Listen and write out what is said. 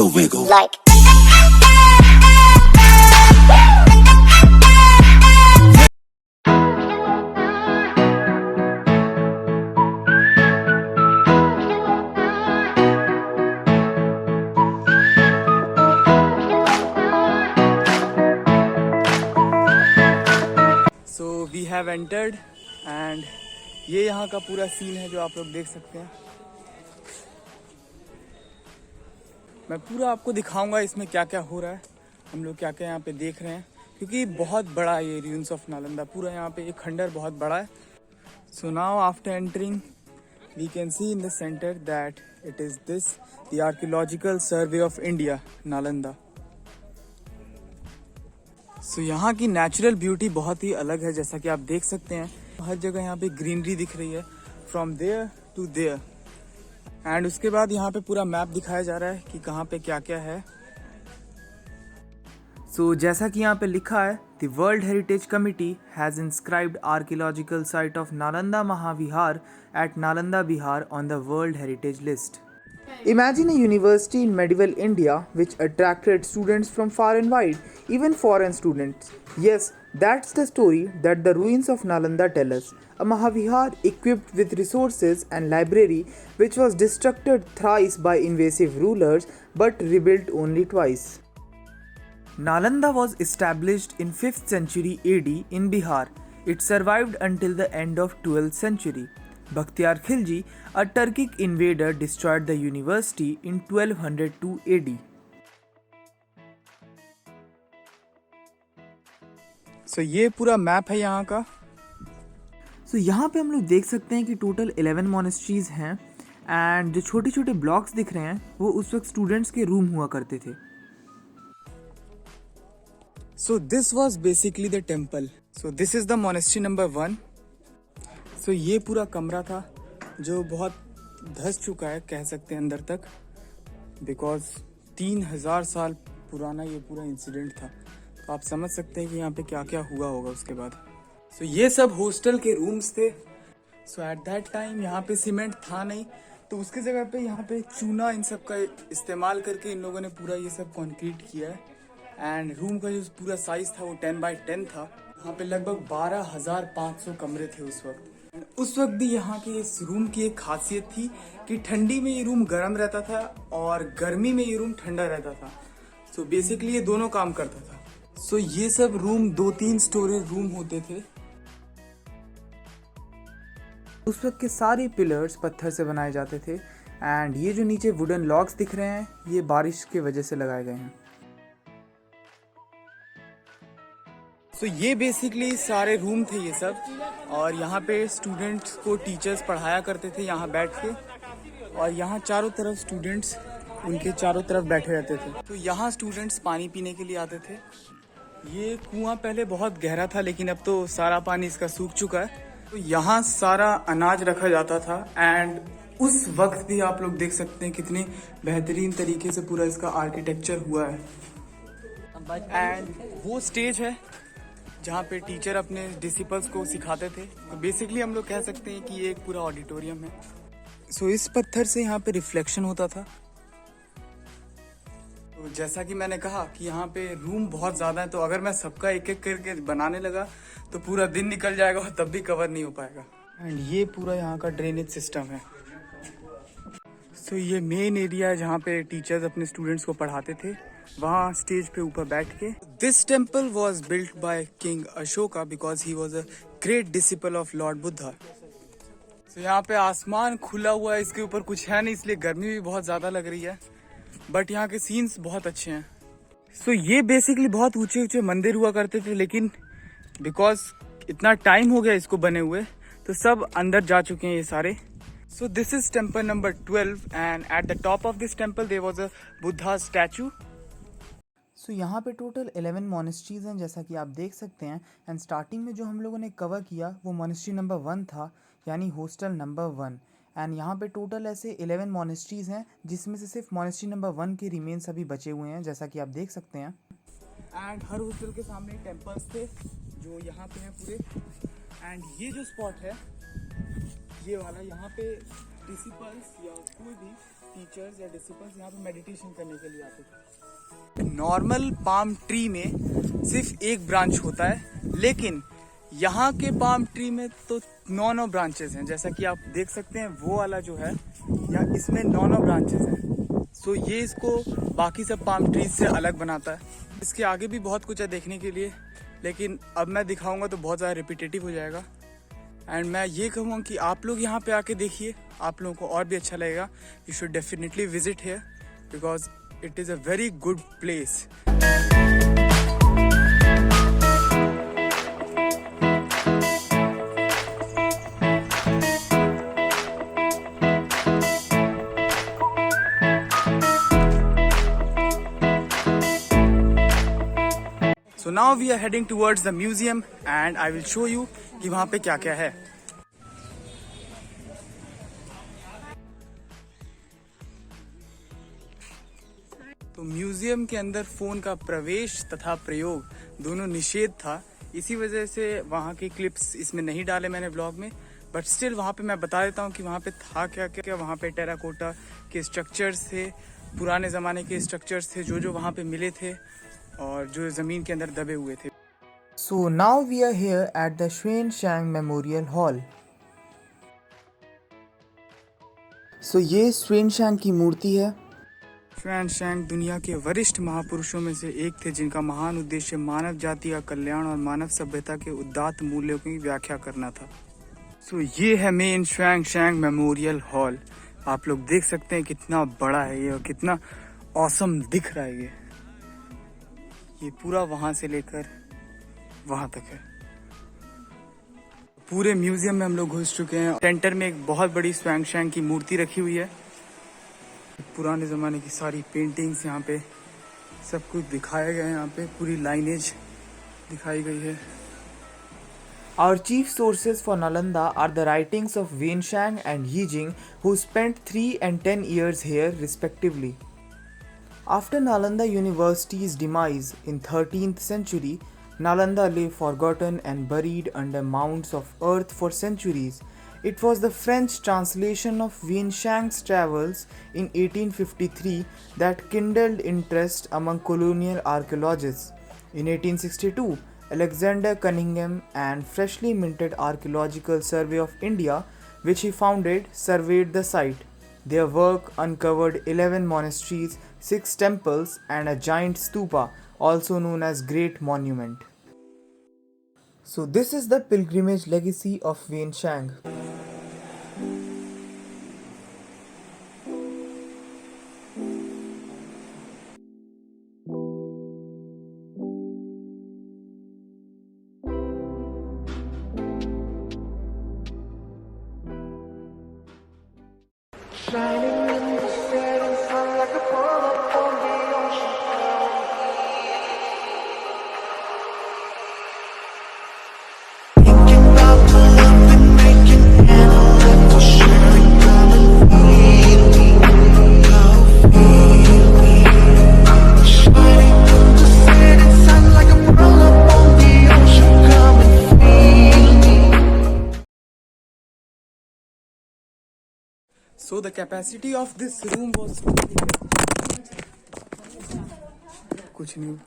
the wiggle. Like so we have entered and ये यहाँ का पूरा सीन है जो आप लोग देख सकते हैं। मैं पूरा आपको दिखाऊंगा इसमें क्या क्या हो रहा है, हम लोग क्या क्या यहाँ पे देख रहे हैं, क्योंकि बहुत बड़ा है ये ruins ऑफ नालंदा। पूरा यहाँ पे एक खंडर बहुत बड़ा है। So now after entering we can see in the centre that it is this the archaeological survey of India Nalanda. So यहाँ की नेचुरल ब्यूटी बहुत ही अलग है, जैसा कि आप देख सकते हैं। हर जगह यहाँ पे ग्रीनरी दिख रही है from there to there. And उसके बाद यहाँ पे पूरा मैप दिखाया जा रहा है कि कहाँ पे क्या क्या है। सो जैसा कि यहाँ पे लिखा है, the world heritage committee has inscribed archaeological site of Nalanda Mahavihara at Nalanda Bihar on the world heritage list. Imagine a university in medieval India which attracted students from far and wide, even foreign students. Yes, that's the story that the ruins of Nalanda tell us. A Mahavihar equipped with resources and library which was destructed thrice by invasive rulers but rebuilt only twice. Nalanda was established in 5th century AD in Bihar. It survived until the end of 12th century. Bakhtiyar Khilji, a Turkic invader, destroyed the university in 1202 AD. So ये पूरा map है यहाँ का। So यहाँ पे हम लोग देख सकते हैं कि टोटल 11 मॉनेस्ट्रीज हैं एंड जो छोटे छोटे ब्लॉक्स दिख रहे हैं वो उस वक्त स्टूडेंट्स के रूम हुआ करते थे। So this was basically the temple. So this is the monastery number 1. So ये पूरा कमरा था जो बहुत धंस चुका है कह सकते हैं अंदर तक, बिकॉज 3000 साल पुराना ये पूरा इंसिडेंट था। तो आप समझ सकते हैं कि यहाँ पे क्या क्या हुआ होगा उसके बाद। सो ये सब हॉस्टल के रूम्स थे। सो एट दैट टाइम यहाँ पे सीमेंट था नहीं, तो उसके जगह पे यहाँ पे चूना इन सब का इस्तेमाल करके इन लोगों ने पूरा ये सब कंक्रीट किया है। एंड रूम का जो पूरा साइज था वो 10x10 था। यहाँ पे लगभग 12,500 कमरे थे उस वक्त। उस वक्त भी यहाँ के इस रूम की एक खासियत थी कि ठंडी में ये रूम गर्म रहता था और गर्मी में ये रूम ठंडा रहता था। सो बेसिकली ये दोनों काम करता था। सो ये सब रूम 2-3 स्टोरेज रूम होते थे। उस वक्त के सारे पिलर्स पत्थर से बनाए जाते थे एंड ये जो नीचे वुडन लॉग्स दिख रहे हैं ये बारिश के वजह से लगाए गए हैं। तो ये बेसिकली सारे रूम थे ये सब, और यहाँ पे स्टूडेंट्स को टीचर्स पढ़ाया करते थे यहाँ बैठ के, और यहाँ चारों तरफ स्टूडेंट्स उनके चारों तरफ बैठे रहते थे। तो यहाँ स्टूडेंट्स पानी पीने के लिए आते थे। ये कुआं पहले बहुत गहरा था लेकिन अब तो सारा पानी इसका सूख चुका है। तो यहाँ सारा अनाज रखा जाता था एंड उस वक्त भी आप लोग देख सकते हैं कितने बेहतरीन तरीके से पूरा इसका आर्किटेक्चर हुआ है। एंड वो स्टेज है जहाँ पे टीचर अपने डिसिपल्स को सिखाते थे। तो बेसिकली हम लोग कह सकते हैं कि ये एक पूरा ऑडिटोरियम है। सो इस पत्थर से यहाँ पे रिफ्लेक्शन होता था। तो जैसा कि मैंने कहा कि यहाँ पे रूम बहुत ज़्यादा है, तो अगर मैं सबका एक एक करके बनाने लगा तो पूरा दिन निकल जाएगा और तब भी कवर नहीं हो पाएगा। एंड ये पूरा यहाँ का ड्रेनेज सिस्टम है। सो ये मेन एरिया है जहाँ पे टीचर्स अपने स्टूडेंट्स को पढ़ाते थे, वहाँ स्टेज पे ऊपर बैठ के। This temple was built by king Ashoka because he was a great disciple of Lord Buddha. तो यहाँ पे आसमान खुला हुआ है, इसके ऊपर कुछ है नहीं इसलिए गर्मी भी बहुत ज्यादा लग रही है, बट यहाँ के सीन्स बहुत अच्छे हैं। सो ये बेसिकली बहुत ऊंचे ऊंचे मंदिर हुआ करते थे, लेकिन बिकॉज इतना टाइम हो गया इसको बने हुए तो सब अंदर जा चुके हैं ये सारे। So this is temple number 12 and at the top of this temple there was a Buddha statue. So यहाँ पे टोटल 11 मोनेस्ट्रीज हैं जैसा कि आप देख सकते हैं। एंड स्टार्टिंग में जो हम लोगों ने कवर किया वो मोनेस्ट्री नंबर 1 था, यानी हॉस्टल नंबर 1। एंड यहाँ पे टोटल ऐसे 11 मोनेस्ट्रीज हैं जिसमें से सिर्फ मोनेस्ट्री नंबर 1 के रिमेन्स अभी बचे हुए हैं जैसा कि आप देख सकते हैं। एंड हर हॉस्टल के सामने टेम्पल्स थे जो यहाँ पे हैं पूरे। एंड ये जो स्पॉट है ये वाला, यहाँ पे डिसिपल्स या कोई भी टीचर्स या डिसिपल्स यहाँ पे मेडिटेशन करने के लिए आते थे। नॉर्मल पाम ट्री में सिर्फ एक ब्रांच होता है, लेकिन यहाँ के पाम ट्री में तो 9 ब्रांचेस हैं। जैसा कि आप देख सकते हैं वो वाला जो है, या इसमें 9 ब्रांचेस हैं। सो ये इसको बाकी सब पाम ट्रीज से अलग बनाता है। इसके आगे भी बहुत कुछ है देखने के लिए, लेकिन अब मैं दिखाऊंगा तो बहुत ज़्यादा रिपीटेटिव हो जाएगा। एंड मैं ये कहूँगा कि आप लोग यहाँ पे आके देखिए, आप लोगों को और भी अच्छा लगेगा। You should definitely visit here because it is a very good place. So now we are heading towards the museum and I will show you कि वहाँ पे क्या क्या है। तो म्यूजियम के अंदर फोन का प्रवेश तथा प्रयोग दोनों निषेध था, इसी वजह से वहाँ के क्लिप्स इसमें नहीं डाले मैंने ब्लॉग में। बट स्टिल वहाँ पे मैं बता देता हूँ कि वहाँ पे था क्या क्या। वहाँ पे टेराकोटा के स्ट्रक्चर्स थे, पुराने ज़माने के स्ट्रक्चर्स थे जो वहाँ पे मिले थे और जो ज़मीन के अंदर दबे हुए थे। So now we are here at the Xuan Shang Memorial Hall. So ये Xuan Shang की मूर्ति है। ह्वेन सांग दुनिया के वरिष्ठ महापुरुषों में से एक थे, जिनका महान उद्देश्य मानव जाति का कल्याण और मानव सभ्यता के उदात्त मूल्यों की व्याख्या करना था। सो ये है मेन ह्वेन सांग मेमोरियल हॉल। आप लोग देख सकते हैं कितना बड़ा है ये और कितना ऑसम दिख रहा है ये पूरा वहां से लेकर वहां तक है। पूरे म्यूजियम में हम लोग घुस चुके हैं। सेंटर में एक बहुत बड़ी ह्वेन सांग की मूर्ति रखी हुई है। पुराने ज़माने की सारी पेंटिंग्स यहाँ पे सब कुछ दिखाया गया है। यहाँ पे पूरी लाइनेज दिखाई गई है। Our chief sources for Nalanda are the writings of Wen Shang and Yi Jing, who spent 3 and 10 years here respectively. After Nalanda University's demise in 13th century, Nalanda lay forgotten and buried under mounds of earth for centuries. It was the French translation of Wen Shang's travels in 1853 that kindled interest among colonial archaeologists. In 1862, Alexander Cunningham and freshly minted Archaeological Survey of India, which he founded, surveyed the site. Their work uncovered 11 monasteries, 6 temples, and a giant stupa, also known as Great Monument. So this is the pilgrimage legacy of Wen Shang. Shining in the setting sun like a pearl upon the ocean. Thinking about the love we're making and a love for sharing. Come and feel me, oh feel me. Shining in the setting sun like a pearl upon the ocean. Come and feel me. So the capacity of this room was कुछ नहीं।